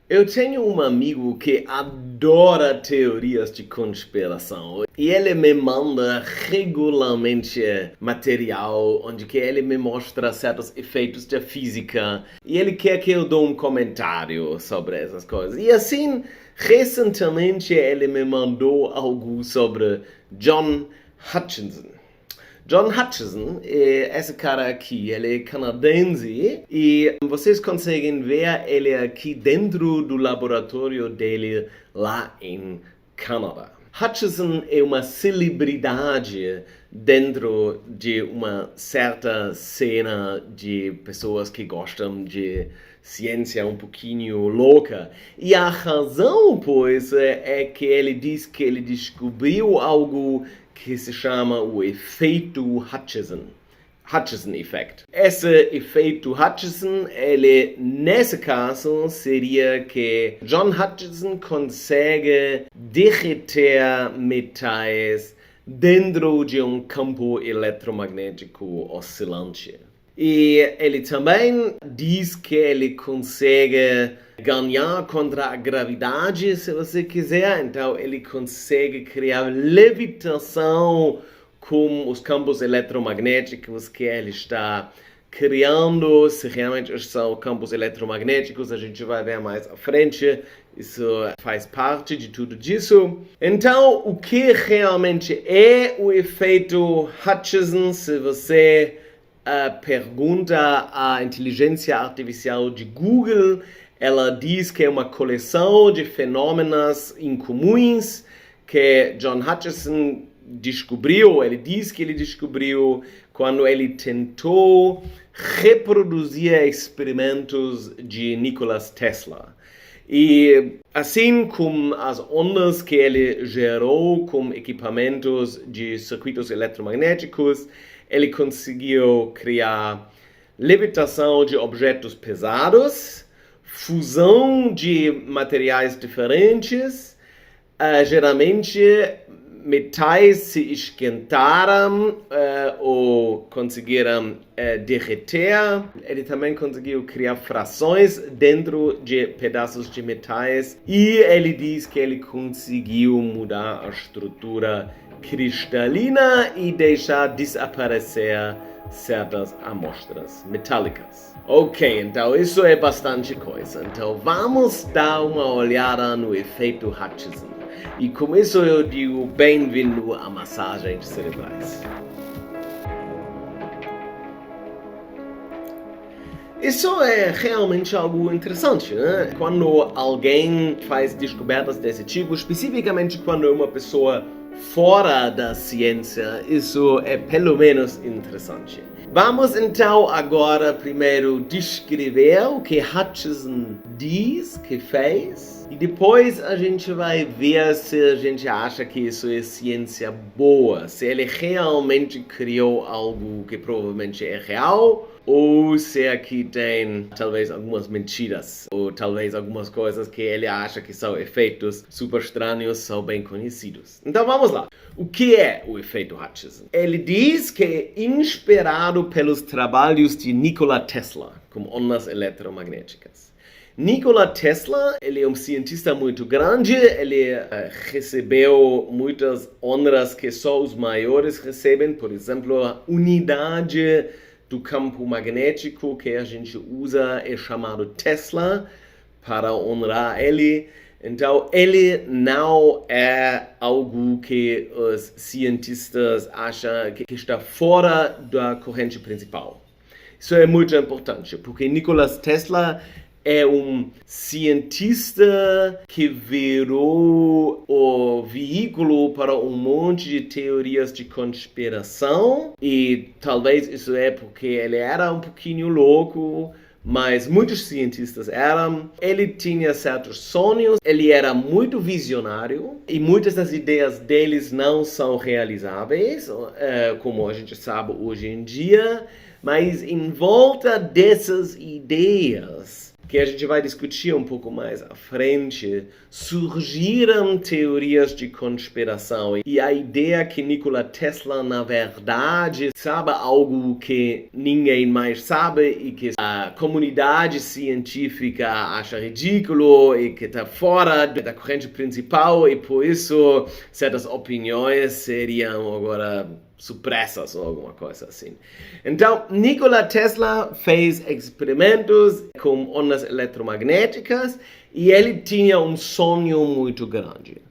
Eu tenho um amigo que adora teorias de conspiração e ele me manda regularmente material onde que ele me mostra certos efeitos da física e ele quer que eu dê um comentário sobre essas coisas. E assim, recentemente ele me mandou algo sobre John Hutchison. John Hutchison é esse cara aqui, ele é canadense e vocês conseguem ver ele aqui dentro do laboratório dele lá em Canadá. Hutchison é uma celebridade dentro de uma certa cena de pessoas que gostam de ciência um pouquinho louca. E a razão, pois, é que ele diz que ele descobriu algo que se chama o efeito Hutchison. Hutchison Effect. Esse efeito Hutchison, ele, nesse caso, seria que John Hutchison consegue derreter metais dentro de um campo eletromagnético oscilante. E ele também diz que ele consegue ganhar contra a gravidade, se você quiser. Então, ele consegue criar levitação com os campos eletromagnéticos que ele está criando. Se realmente são campos eletromagnéticos, a gente vai ver mais à frente. Isso faz parte de tudo disso. Então, o que realmente é o efeito Hutchison, se você pergunta à inteligência artificial de Google, ela diz que é uma coleção de fenômenos incomuns que John Hutchison descobriu. Ele diz que ele descobriu quando ele tentou reproduzir experimentos de Nikola Tesla. E assim como as ondas que ele gerou com equipamentos de circuitos eletromagnéticos, ele conseguiu criar levitação de objetos pesados, fusão de materiais diferentes, geralmente metais se esquentaram ou conseguiram derreter. Ele também conseguiu criar frações dentro de pedaços de metais e ele diz que ele conseguiu mudar a estrutura cristalina e deixar desaparecer certas amostras metálicas. Ok, então isso é bastante coisa. Então vamos dar uma olhada no efeito Hutchison. E com isso eu digo bem-vindo à massagem cerebrais. Isso é realmente algo interessante, né? Quando alguém faz descobertas desse tipo, especificamente quando é uma pessoa fora da ciência, isso é pelo menos interessante. Vamos então agora primeiro descrever o que Hutchison diz que fez e depois a gente vai ver se a gente acha que isso é ciência boa, se ele realmente criou algo que provavelmente é real ou se aqui tem talvez algumas mentiras ou talvez algumas coisas que ele acha que são efeitos super estranhos, são bem conhecidos. Então vamos lá. O que é o efeito Hutchison? Ele diz que é inspirado pelos trabalhos de Nikola Tesla com ondas eletromagnéticas. Nikola Tesla, ele é um cientista muito grande, ele recebeu muitas honras que só os maiores recebem, por exemplo, a unidade do campo magnético que a gente usa é chamado Tesla para honrar ele. Então, ele não é algo que os cientistas acham que está fora da corrente principal. Isso é muito importante, porque Nikola Tesla é um cientista que virou o veículo para um monte de teorias de conspiração e talvez isso é porque ele era um pouquinho louco, mas muitos cientistas eram. Ele tinha certos sonhos, ele era muito visionário e muitas das ideias deles não são realizáveis, como a gente sabe hoje em dia, mas em volta dessas ideias que a gente vai discutir um pouco mais à frente, surgiram teorias de conspiração. E a ideia que Nikola Tesla, na verdade, sabe algo que ninguém mais sabe e que a comunidade científica acha ridículo e que está fora da corrente principal e por isso certas opiniões seriam agora supressas ou alguma coisa assim. Então, Nikola Tesla fez experimentos com ondas eletromagnéticas e ele tinha um sonho muito grande.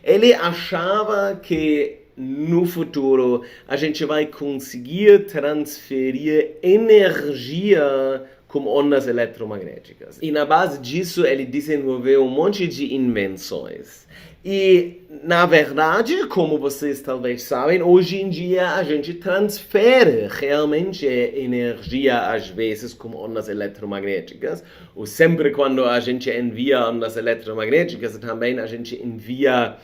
Ele achava que no futuro a gente vai conseguir transferir energia com ondas eletromagnéticas. E na base disso ele desenvolveu um monte de invenções. E, na verdade, como vocês talvez sabem, hoje em dia a gente transfere realmente energia, às vezes, com ondas eletromagnéticas. Ou sempre quando a gente envia ondas eletromagnéticas, também a gente envia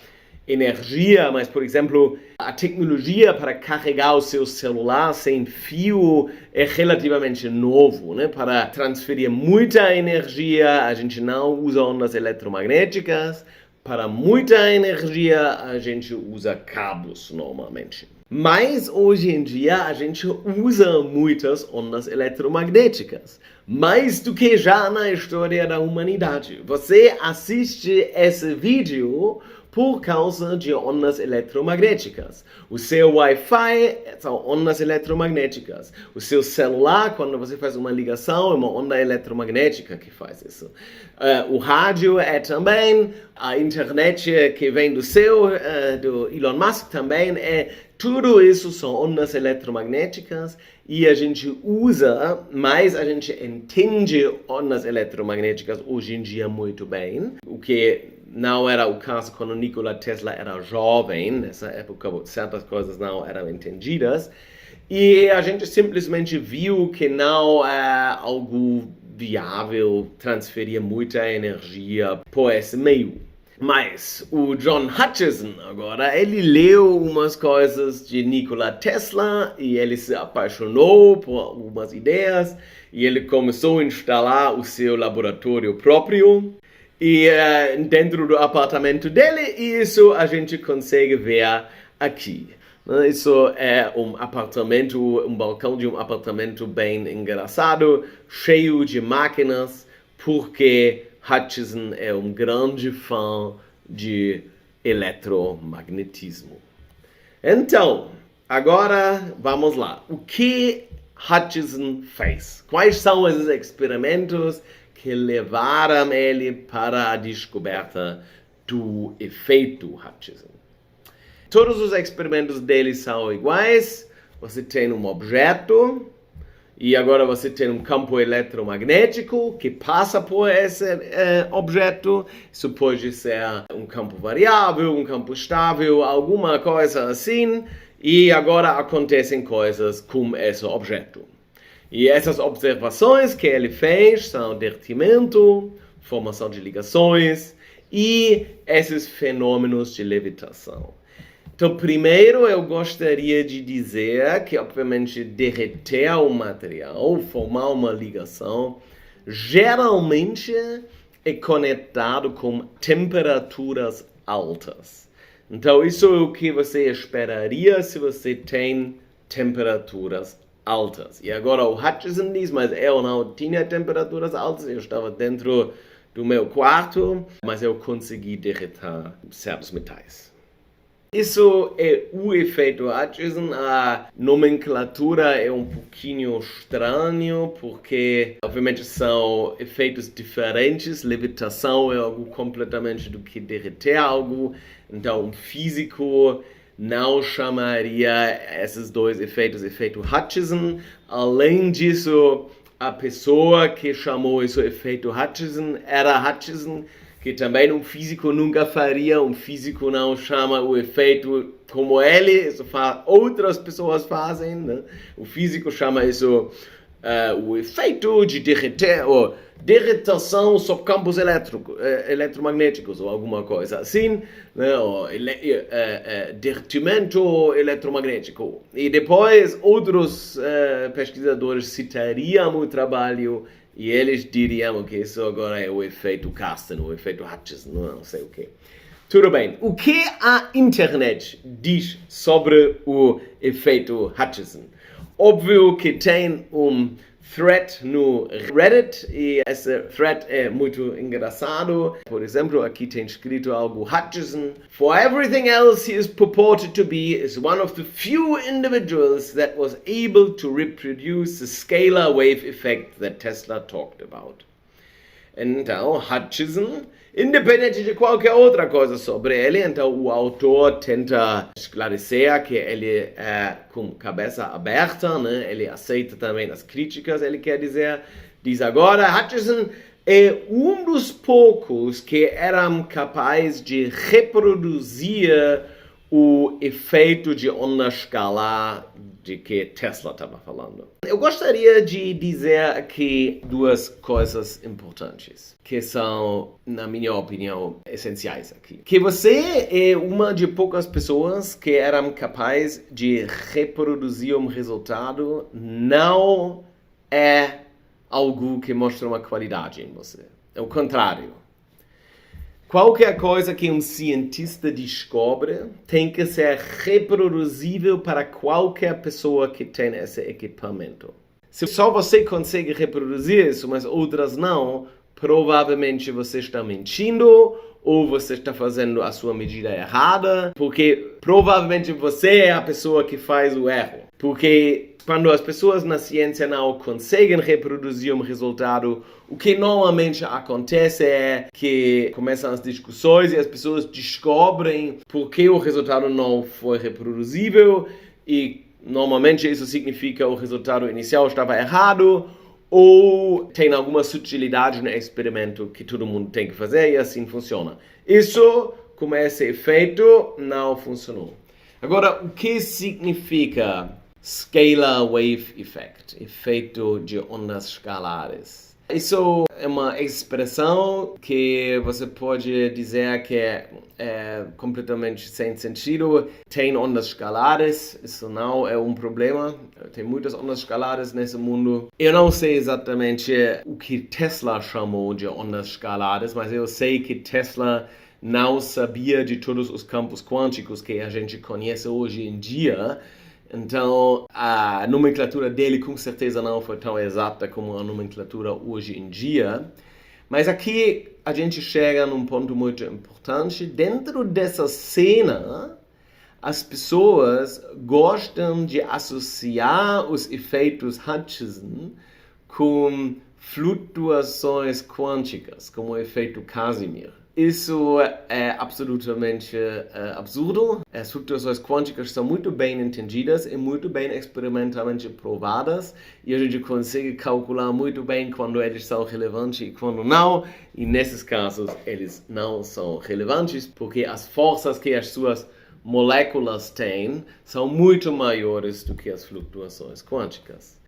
energia, mas, por exemplo, a tecnologia para carregar o seu celular sem fio é relativamente novo, né? Para transferir muita energia, a gente não usa ondas eletromagnéticas. Para muita energia, a gente usa cabos normalmente. Mas hoje em dia, a gente usa muitas ondas eletromagnéticas. Mais do que já na história da humanidade. Você assiste esse vídeo por causa de ondas eletromagnéticas. O seu Wi-Fi são ondas eletromagnéticas. O seu celular, quando você faz uma ligação, é uma onda eletromagnética que faz isso. O rádio é também, a internet que vem do do Elon Musk também tudo isso são ondas eletromagnéticas e a gente usa, mas a gente entende ondas eletromagnéticas hoje em dia muito bem, o que não era o caso quando Nikola Tesla era jovem. Nessa época certas coisas não eram entendidas e a gente simplesmente viu que não é algo viável transferir muita energia por esse meio. Mas o John Hutchison agora, ele leu umas coisas de Nikola Tesla e ele se apaixonou por algumas ideias e ele começou a instalar o seu laboratório próprio e dentro do apartamento dele, e isso a gente consegue ver aqui. Isso é um apartamento, um balcão de um apartamento bem engraçado, cheio de máquinas, porque Hutchison é um grande fã de eletromagnetismo. Então, agora vamos lá. O que Hutchison fez? Quais são esses experimentos que levaram ele para a descoberta do efeito Hutchison? Todos os experimentos dele são iguais. Você tem um objeto e agora você tem um campo eletromagnético que passa por esse objeto. Isso pode ser um campo variável, um campo estável, alguma coisa assim. E agora acontecem coisas com esse objeto. E essas observações que ele fez são derretimento, formação de ligações e esses fenômenos de levitação. Então, primeiro eu gostaria de dizer que, obviamente, derreter o material, formar uma ligação, geralmente é conectado com temperaturas altas. Então, isso é o que você esperaria se você tem temperaturas altas. E agora o Hutchison diz, mas eu não tinha temperaturas altas, eu estava dentro do meu quarto, mas eu consegui derreter certos metais. Isso é o efeito Hutchison. A nomenclatura é um pouquinho estranho, porque obviamente são efeitos diferentes. Levitação é algo completamente do que derreter algo. Então, um físico não chamaria esses dois efeitos efeito Hutchison. Além disso, a pessoa que chamou isso efeito Hutchison era Hutchison, que também um físico nunca faria. Um físico não chama o efeito como ele, isso outras pessoas fazem, né? O físico chama isso o efeito de derreter, ou derretação sob campos eletromagnéticos, ou alguma coisa assim, né? Ou derretimento eletromagnético. E depois outros pesquisadores citariam o trabalho E eles diriam que isso agora é o efeito Carsten, o efeito Hutchison, não sei o quê. Tudo bem. O que a internet diz sobre o efeito Hutchison? Óbvio que tem thread no Reddit e esse thread é muito engraçado. Por exemplo, aqui tem escrito algo Hutchison. For everything else he is purported to be is one of the few individuals that was able to reproduce the scalar wave effect that Tesla talked about. Então, Hutchison, independente de qualquer outra coisa sobre ele, então o autor tenta esclarecer que ele é com cabeça aberta, né? Ele aceita também as críticas, ele quer dizer, diz agora, Hutchison é dos poucos que eram capazes de reproduzir o efeito de onda escalar de que Tesla estava falando. Eu gostaria de dizer aqui duas coisas importantes, que são, na minha opinião, essenciais aqui. Que você é uma de poucas pessoas que eram capazes de reproduzir um resultado não é algo que mostra uma qualidade em você. É o contrário. Qualquer coisa que um cientista descobre tem que ser reproduzível para qualquer pessoa que tem esse equipamento. Se só você consegue reproduzir isso, mas outras não, provavelmente você está mentindo ou você está fazendo a sua medida errada, porque provavelmente você é a pessoa que faz o erro. Porque quando as pessoas na ciência não conseguem reproduzir um resultado, o que normalmente acontece é que começam as discussões e as pessoas descobrem por que o resultado não foi reproduzível e normalmente isso significa que o resultado inicial estava errado ou tem alguma sutilidade no experimento que todo mundo tem que fazer e assim funciona. Isso, como esse efeito, não funcionou. Agora, o que significa Scalar Wave Effect, efeito de ondas escalares? Isso é uma expressão que você pode dizer que é completamente sem sentido. Tem ondas escalares, isso não é um problema. Tem muitas ondas escalares nesse mundo. Eu não sei exatamente o que Tesla chamou de ondas escalares, mas eu sei que Tesla não sabia de todos os campos quânticos que a gente conhece hoje em dia. Então, a nomenclatura dele com certeza não foi tão exata como a nomenclatura hoje em dia. Mas aqui a gente chega num ponto muito importante. Dentro dessa cena, as pessoas gostam de associar os efeitos Hutchison com flutuações quânticas, como o efeito Casimir. Isso é absolutamente absurdo. As flutuações quânticas são muito bem entendidas e muito bem experimentalmente provadas. E a gente consegue calcular muito bem quando eles são relevantes e quando não. E nesses casos, eles não são relevantes porque as forças que as suas moléculas têm são muito maiores do que as flutuações quânticas.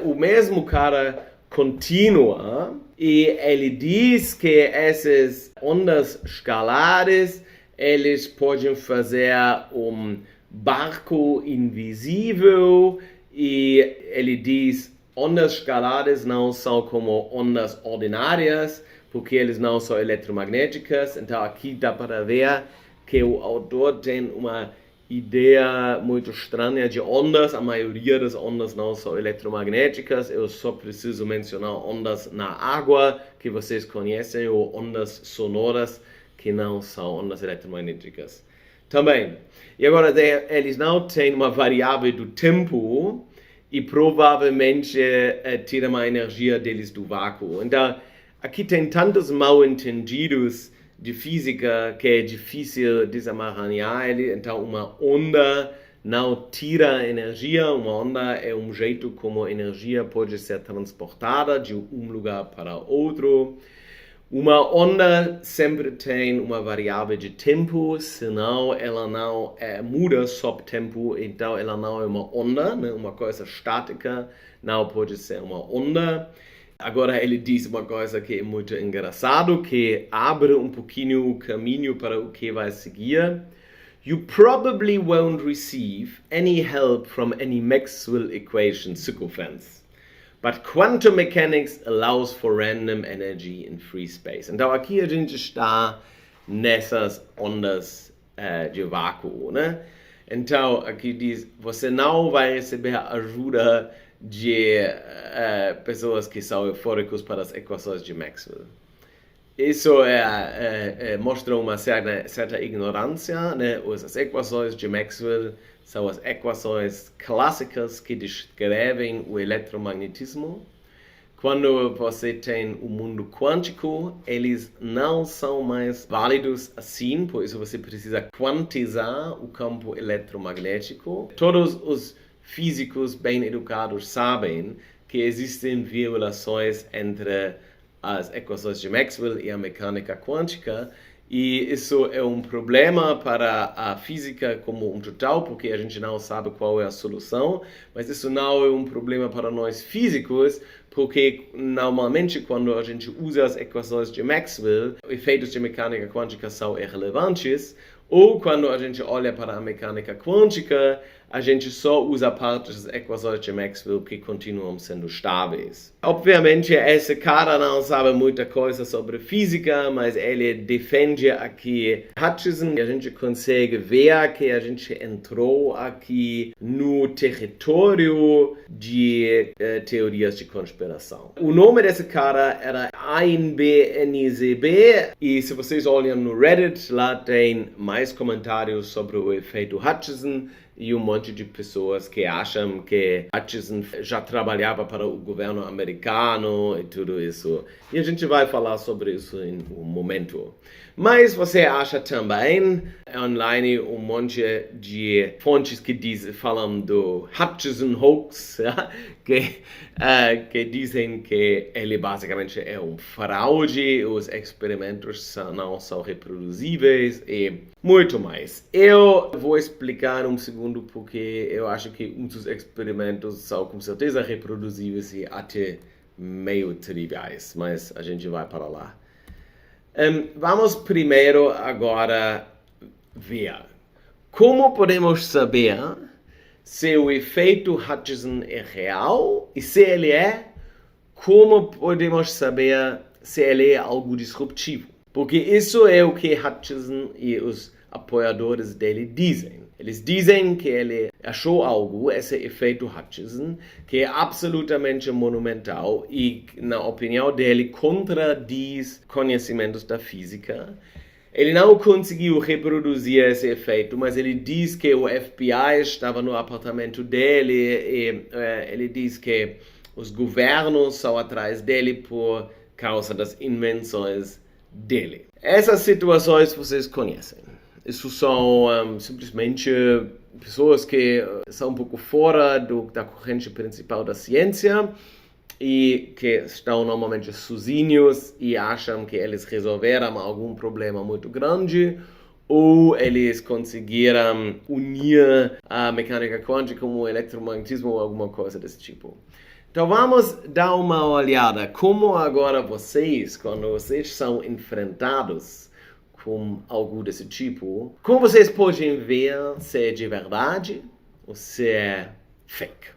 O mesmo cara continua e ele diz que essas ondas escalares eles podem fazer um barco invisível e ele diz ondas escalares não são como ondas ordinárias porque eles não são eletromagnéticas. Então aqui dá para ver que o autor tem uma ideia muito estranha de ondas. A maioria das ondas não são eletromagnéticas. Eu só preciso mencionar ondas na água, que vocês conhecem, ou ondas sonoras, que não são ondas eletromagnéticas também. E agora, eles não têm uma variável do tempo e provavelmente tiram a energia deles do vácuo. Então, aqui tem tantos mal-entendidos de física que é difícil desamaranhar ele. Então, uma onda não tira energia. Uma onda é um jeito como a energia pode ser transportada de um lugar para outro. Uma onda sempre tem uma variável de tempo, senão ela não muda sob tempo, então ela não é uma onda, né? Uma coisa estática não pode ser uma onda. Agora ele diz uma coisa que é muito engraçado, que abre um pouquinho o caminho para o que vai seguir. You probably won't receive any help from any Maxwell equation sycophants. But quantum mechanics allows for random energy in free space. Então aqui a gente está nessas ondas de vácuo, né? Então aqui diz, você não vai receber ajuda de pessoas que são eufóricos para as equações de Maxwell. Isso mostra uma certa ignorância, né? As equações de Maxwell são as equações clássicas que descrevem o eletromagnetismo. Quando você tem o mundo quântico, eles não são mais válidos assim, por isso você precisa quantizar o campo eletromagnético. Todos os físicos bem educados sabem que existem violações entre as equações de Maxwell e a mecânica quântica, e isso é um problema para a física como um total, porque a gente não sabe qual é a solução, mas isso não é um problema para nós físicos, porque normalmente quando a gente usa as equações de Maxwell, efeitos de mecânica quântica são irrelevantes, ou quando a gente olha para a mecânica quântica, a gente só usa partes das equações de Maxwell que continuam sendo estáveis. Obviamente, esse cara não sabe muita coisa sobre física, mas ele defende aqui Hutchison. A gente consegue ver que a gente entrou aqui no território de teorias de conspiração. O nome desse cara era ANBNZB, e se vocês olham no Reddit, lá tem mais comentários sobre o efeito Hutchison, e um monte de pessoas que acham que Hutchison já trabalhava para o governo americano e tudo isso. E a gente vai falar sobre isso em um momento. Mas você acha também online um monte de fontes que falam do Hutchison hoax, que dizem que ele basicamente é um fraude, os experimentos não são reproduzíveis e muito mais. Eu vou explicar um segundo porque eu acho que muitos experimentos são com certeza reproduzíveis e até meio triviais, mas a gente vai para lá. Vamos primeiro agora ver como podemos saber se o efeito Hutchison é real e se ele é, como podemos saber se ele é algo disruptivo. Porque isso é o que Hutchison e os apoiadores dele dizem. Eles dizem que ele achou algo, esse efeito Hutchison, que é absolutamente monumental e, na opinião dele, contradiz conhecimentos da física. Ele não conseguiu reproduzir esse efeito, mas ele diz que o FBI estava no apartamento dele e ele diz que os governos são atrás dele por causa das invenções dele. Essas situações vocês conhecem. Isso são simplesmente pessoas que são um pouco fora da corrente principal da ciência e que estão normalmente sozinhos e acham que eles resolveram algum problema muito grande ou eles conseguiram unir a mecânica quântica com o eletromagnetismo ou alguma coisa desse tipo. Então vamos dar uma olhada como agora vocês, quando vocês são enfrentados com algo desse tipo, como vocês podem ver se é de verdade ou se é fake.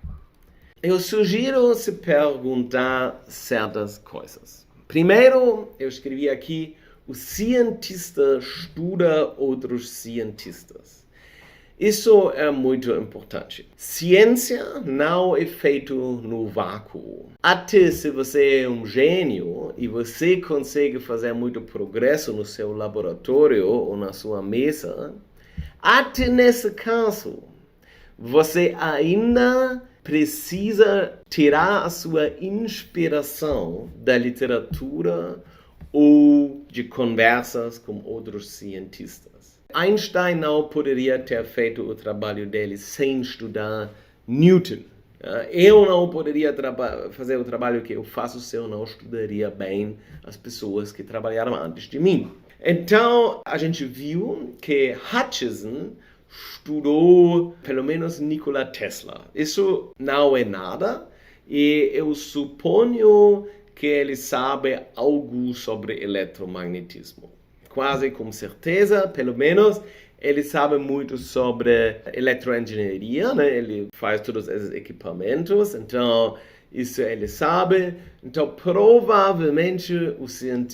Eu sugiro se perguntar certas coisas. Primeiro, eu escrevi aqui, o cientista estuda outros cientistas. Isso é muito importante. Ciência não é feito no vácuo. Até se você é um gênio e você consegue fazer muito progresso no seu laboratório ou na sua mesa, até nesse caso, você ainda precisa tirar a sua inspiração da literatura ou de conversas com outros cientistas. Einstein não poderia ter feito o trabalho dele sem estudar Newton. Eu não poderia fazer o trabalho que eu faço se eu não estudaria bem as pessoas que trabalharam antes de mim. Então, a gente viu que Hutchison estudou pelo menos Nikola Tesla. Isso não é nada e eu suponho que ele sabe algo sobre eletromagnetismo. Quase com certeza, pelo menos, ele sabe muito sobre eletroengenharia, né? Ele faz todos esses equipamentos, então isso ele sabe. Então, provavelmente,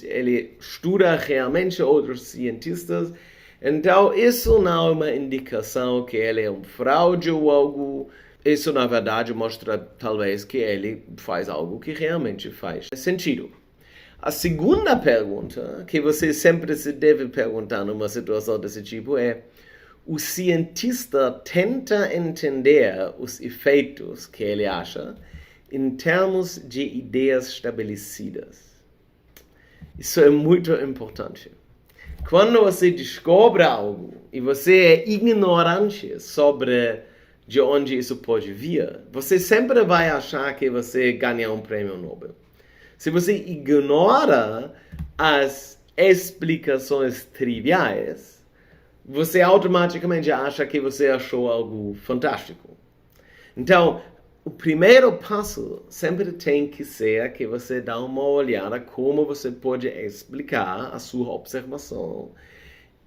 ele estuda realmente outros cientistas. Então, isso não é uma indicação que ele é um fraude ou algo. Isso, na verdade, mostra talvez que ele faz algo que realmente faz sentido. A segunda pergunta que você sempre se deve perguntar numa situação desse tipo é: o cientista tenta entender os efeitos que ele acha em termos de ideias estabelecidas. Isso é muito importante. Quando você descobre algo e você é ignorante sobre de onde isso pode vir, você sempre vai achar que você ganhou um prêmio Nobel. Se você ignora as explicações triviais, você automaticamente acha que você achou algo fantástico. Então, o primeiro passo sempre tem que ser que você dá uma olhada como você pode explicar a sua observação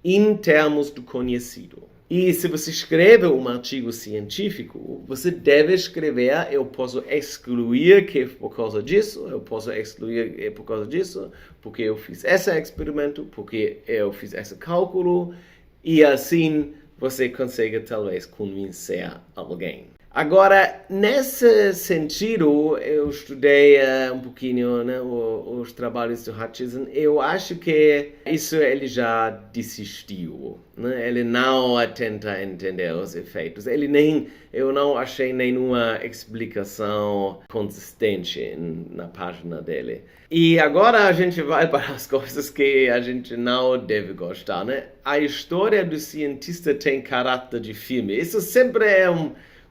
em termos do conhecido. E se você escreve um artigo científico, você deve escrever: eu posso excluir que por causa disso, eu posso excluir por causa disso, porque eu fiz esse experimento, porque eu fiz esse cálculo, e assim você consegue talvez convencer alguém. Agora, nesse sentido, eu estudei um pouquinho, né, os trabalhos do Hutchison. Eu acho que isso ele já desistiu, né? Ele não tenta entender os efeitos. Eu não achei nenhuma explicação consistente na página dele. E agora a gente vai para as coisas que a gente não deve gostar, né? A história do cientista tem caráter de filme. Isso sempre é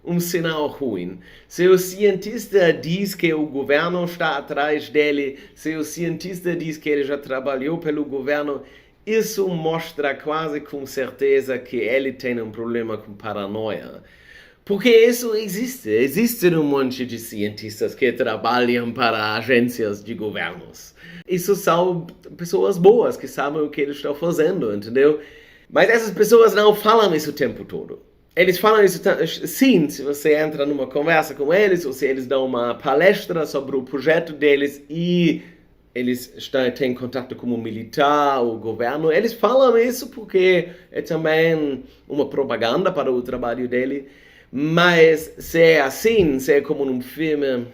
um sinal ruim. Se o cientista diz que o governo está atrás dele, se o cientista diz que ele já trabalhou pelo governo, isso mostra quase com certeza que ele tem um problema com paranoia. Porque isso existe. Existem um monte de cientistas que trabalham para agências de governos. Isso são pessoas boas que sabem o que eles estão fazendo, entendeu? Mas essas pessoas não falam isso o tempo todo. Eles falam isso, sim, se você entra numa conversa com eles, ou se eles dão uma palestra sobre o projeto deles e eles têm contato com o militar, o governo, eles falam isso porque é também uma propaganda para o trabalho dele. Mas se é assim, se é como num filme,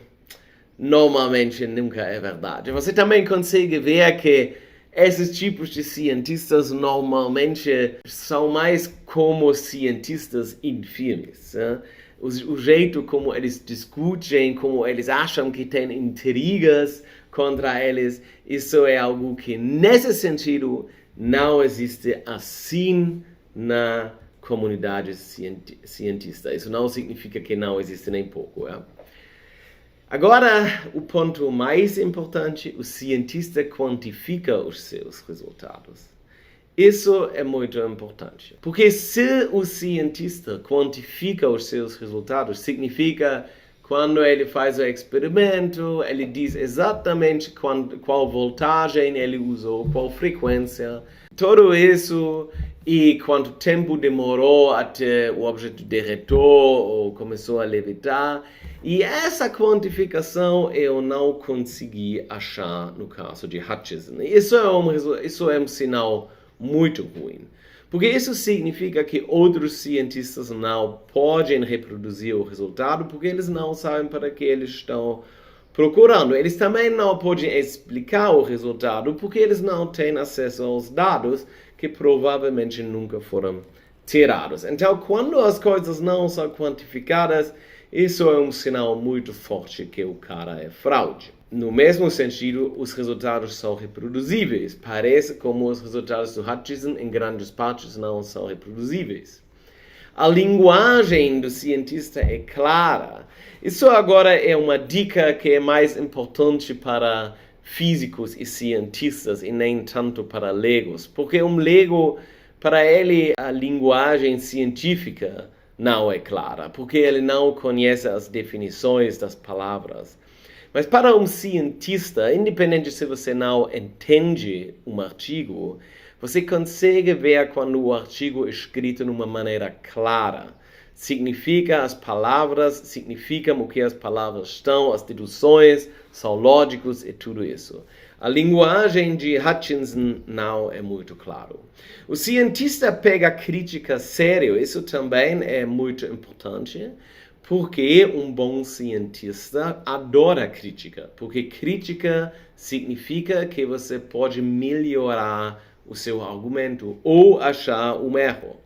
normalmente nunca é verdade. Você também consegue ver que esses tipos de cientistas normalmente são mais como cientistas em filmes. Né? O jeito como eles discutem, como eles acham que tem intrigas contra eles, isso é algo que, nesse sentido, não existe assim na comunidade cientista. Isso não significa que não existe nem pouco. É? Agora, o ponto mais importante: o cientista quantifica os seus resultados. Isso é muito importante. Porque se o cientista quantifica os seus resultados, significa quando ele faz o experimento, ele diz exatamente qual voltagem ele usou, qual frequência, tudo isso, e quanto tempo demorou até o objeto derretou ou começou a levitar. E essa quantificação eu não consegui achar no caso de Hutchison. Isso é um sinal muito ruim. Porque isso significa que outros cientistas não podem reproduzir o resultado porque eles não sabem para que eles estão procurando. Eles também não podem explicar o resultado porque eles não têm acesso aos dados que provavelmente nunca foram tirados. Então, quando as coisas não são quantificadas, isso é um sinal muito forte que o cara é fraude. No mesmo sentido, os resultados são reproduzíveis. Parece como os resultados do Hutchison, em grandes partes, não são reproduzíveis. A linguagem do cientista é clara. Isso agora é uma dica que é mais importante para físicos e cientistas e nem tanto para leigos. Porque um leigo, para ele, a linguagem científica não é clara, porque ele não conhece as definições das palavras. Mas para um cientista, independente se você não entende um artigo, você consegue ver quando o artigo é escrito de uma maneira clara. significa as palavras, significam o que as palavras estão, as deduções são lógicos e tudo isso. A linguagem de Hutchinson não é muito claro. O cientista pega a crítica sério, isso também é muito importante, porque um bom cientista adora crítica, porque crítica significa que você pode melhorar o seu argumento ou achar um erro.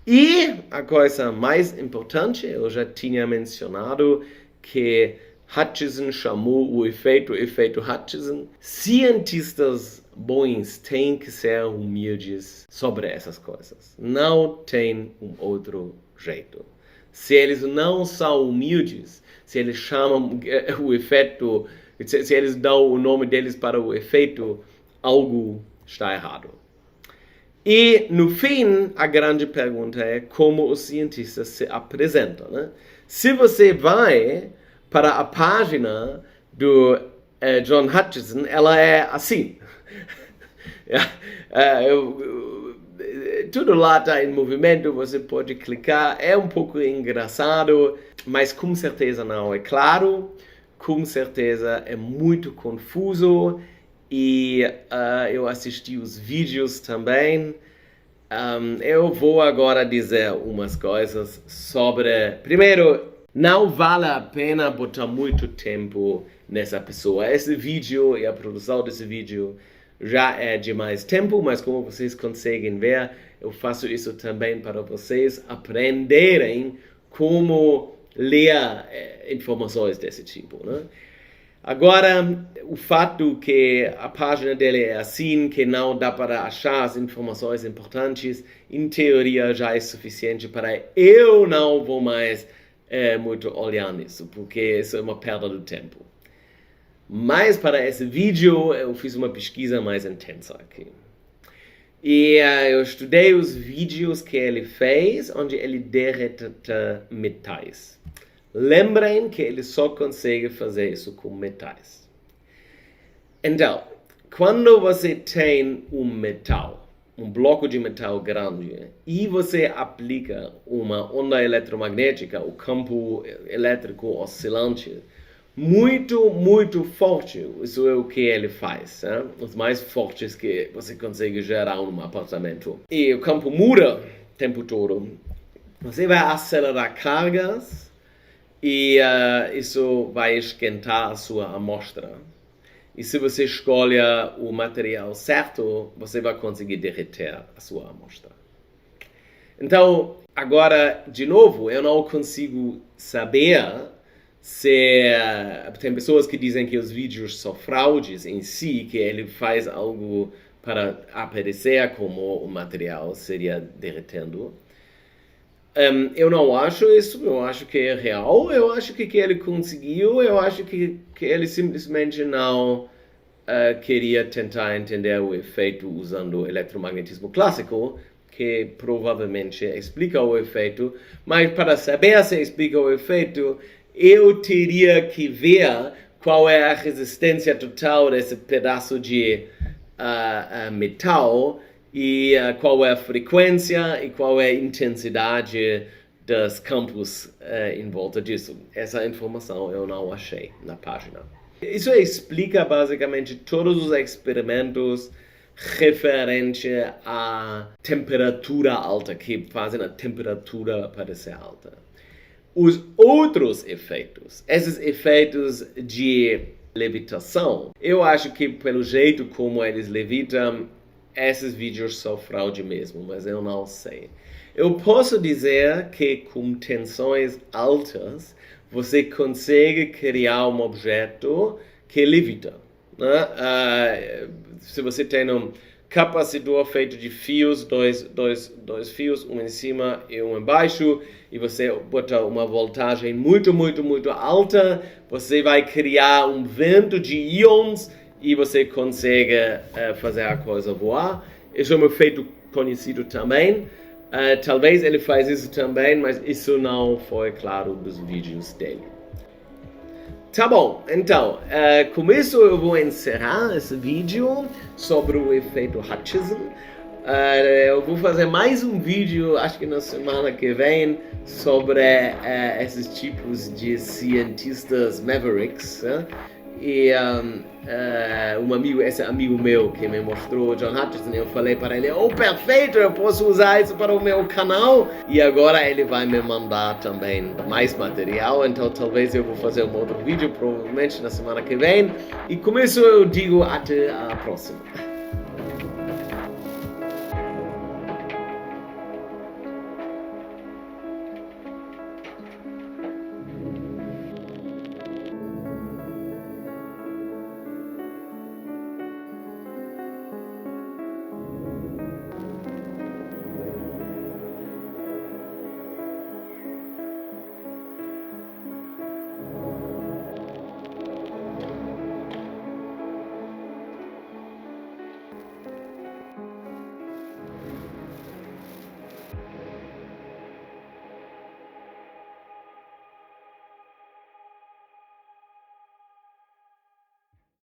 E a coisa mais importante, eu já tinha mencionado que Hutchinson chamou o efeito Hutchinson. Cientistas bons têm que ser humildes sobre essas coisas. Não tem um outro jeito. Se eles não são humildes, se eles chamam o efeito, se eles dão o nome deles para o efeito, algo está errado. E, no fim, a grande pergunta é como os cientistas se apresentam, né? Se você vai para a página do John Hutchinson, ela é assim. Tudo lá está em movimento, você pode clicar, é um pouco engraçado, mas com certeza não é claro, com certeza é muito confuso, e eu assisti os vídeos também. Eu vou agora dizer umas coisas sobre... Primeiro, não vale a pena botar muito tempo nessa pessoa. Esse vídeo e a produção desse vídeo já é de mais tempo, mas como vocês conseguem ver, eu faço isso também para vocês aprenderem como ler informações desse tipo, né? Agora, o fato que a página dele é assim, que não dá para achar as informações importantes, em teoria já é suficiente para eu não vou mais muito olhar nisso, porque isso é uma perda de tempo. Mas para esse vídeo eu fiz uma pesquisa mais intensa aqui. E eu estudei os vídeos que ele fez, onde ele derreta metais. Lembrem que ele só consegue fazer isso com metais. Então, quando você tem um metal, um bloco de metal grande, e você aplica uma onda eletromagnética, o campo elétrico oscilante, muito, muito forte, isso é o que ele faz, né? Os mais fortes que você consegue gerar num apartamento. E o campo muda o tempo todo. Você vai acelerar cargas, e isso vai esquentar a sua amostra. E se você escolhe o material certo, você vai conseguir derreter a sua amostra. Então, agora, de novo, eu não consigo saber se... tem pessoas que dizem que os vídeos são fraudes em si, que ele faz algo para aparecer como o material seria derretendo. Eu não acho isso, eu acho que é real, eu acho que ele conseguiu, eu acho que ele simplesmente não queria tentar entender o efeito usando o eletromagnetismo clássico, que provavelmente explica o efeito, mas para saber se explica o efeito, eu teria que ver qual é a resistência total desse pedaço de metal, e qual é a frequência e qual é a intensidade dos campos em volta disso. Essa informação eu não achei na página. Isso explica basicamente todos os experimentos referentes à temperatura alta, que fazem a temperatura parecer alta. Os outros efeitos, esses efeitos de levitação, eu acho que pelo jeito como eles levitam, esses vídeos são fraude mesmo, mas eu não sei. Eu posso dizer que com tensões altas, você consegue criar um objeto que levita, né? Se você tem um capacitor feito de fios, dois fios, um em cima e um embaixo, e você bota uma voltagem muito, muito, muito alta, você vai criar um vento de íons, e você consegue fazer a coisa voar. Isso é um efeito conhecido também. Talvez ele faz isso também, mas isso não foi claro dos vídeos dele. Tá bom, então, com isso eu vou encerrar esse vídeo sobre o efeito Hutchinson. Eu vou fazer mais um vídeo, acho que na semana que vem, sobre esses tipos de cientistas mavericks. E esse amigo meu que me mostrou, John Hutchinson, eu falei para ele, perfeito, eu posso usar isso para o meu canal. E agora ele vai me mandar também mais material, então talvez eu vou fazer um outro vídeo, provavelmente na semana que vem. E com isso eu digo até a próxima.